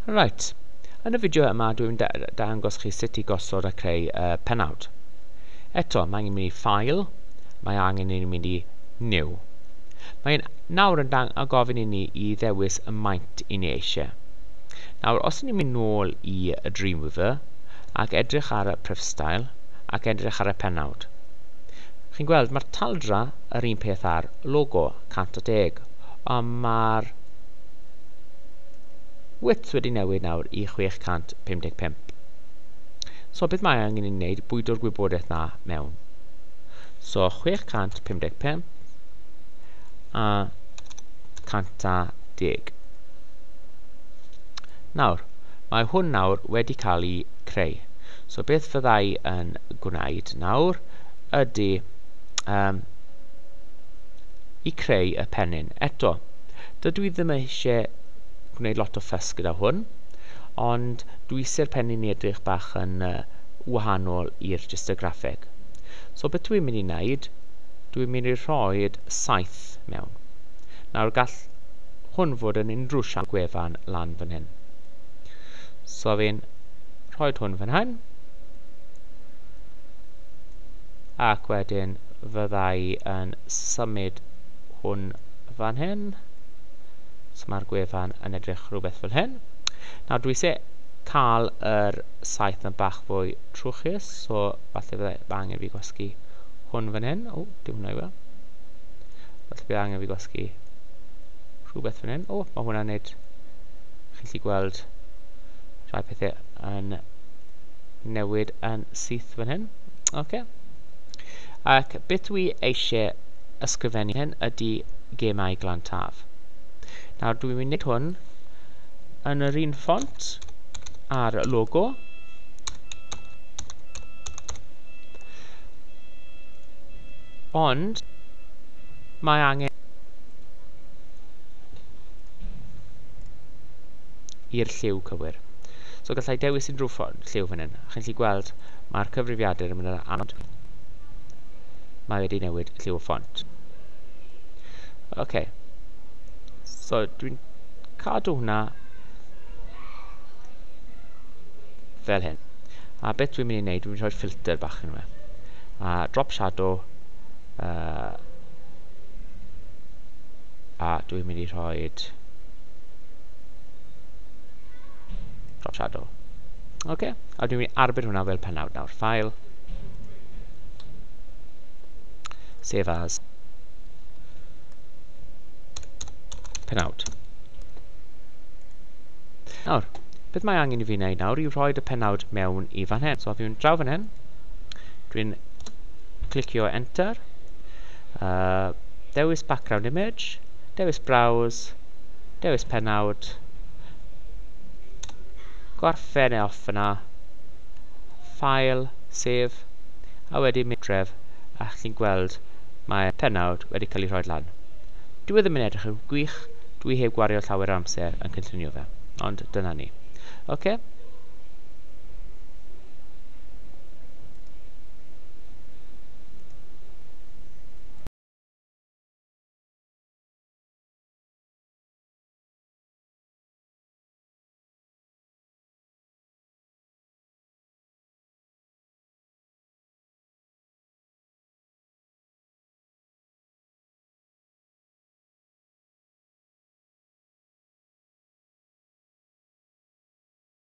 Right, yn y fideo yma dwi'n dangos chi sut i gosod a creu pennawd. Eto, mae angen mynd i File, mae angen i mynd i New. Mae'n nawr yn gofyn i ni i ddewis y maint i ni eisiau. Nawr, os ni'n mynd nôl i y Dreamweaver ac edrych ar y Prefstyle ac edrych ar y pennawd, chi'n gweld mae'r taldra yr un peth ar logo 110, ond mae'r width wedi newid nawr i 655. So beth mae angen i wneud bwydo'r gwybodaeth na mewn. So 655 a 110. Nawr, mae hwn nawr wedi cael ei creu. So beth fyddai yn gwneud nawr ydy i creu y pennyn. Eto, dydw i ddim eisiau gwneud lot o ffys gyda hwn, ond dwi eisiau'r pennyn i edrych bach yn wahanol i'r just y graffeg. So beth dwi'n mynd i wneud, dwi'n mynd i rhoi'r 7 mewn. Nawr gall hwn fod yn unrhyw siap gwefan lan fan hyn. So fi'n rhoi hwn fan hyn, ac wedyn fyddai yn symud hwn fan hyn. So mae'r gwefan yn edrych rhywbeth fel hyn. Nawr dwi eisiau cael yr 7 yn bach fwy trwchus, so falle byddai angen fi gwasgu hwn fan hyn. O, dim hwnna i weld. Falle byddai angen fi gwasgu rhywbeth fan hyn. O, mae hwnna'n neud. Chi'n gallu gweld rhai pethau yn newid yn syth fan hyn. Okay. Ac beth dwi eisiau ysgrifennu hyn ydy gemau glan taf. Nawr dwi'n mynd i wneud hwn yn yr un ffont a'r logo. Ond mae angen i'r lliw cywir. So gallai dewis unrhyw ffont lliw fan hyn. Chi'n gallu gweld mae'r cyfrifiadur yn mynd yn anodd. Mae wedi newid lliw o ffont. Okay. So dwi'n cadw hwnna fel hyn. A beth dwi'n mynd i wneud, dwi'n mynd i rhoi ffilter bach yn yma. A drop shadow. A dwi'n mynd i rhoi drop shadow. Okay. A dwi'n mynd i arbed hwnna fel pennawd nawr. File. Save as. Pennawd. Nawr, beth mae angen i fi wneud nawr yw rhoi y pennawd mewn i fan hyn. So fi'n draw fan hyn. Dwi'n clicio enter. Dewis background image. Dewis browse. Dewis pennawd. Gorffen e off yna. File, save. A wedyn mynd dref. A chi'n gweld mae pennawd wedi cael ei rhoi lan. Dwi ddim yn edrych yn gwych. Dwi heb gwario llawer o amser yn cynllunio fe. Ond dyna ni. Okay.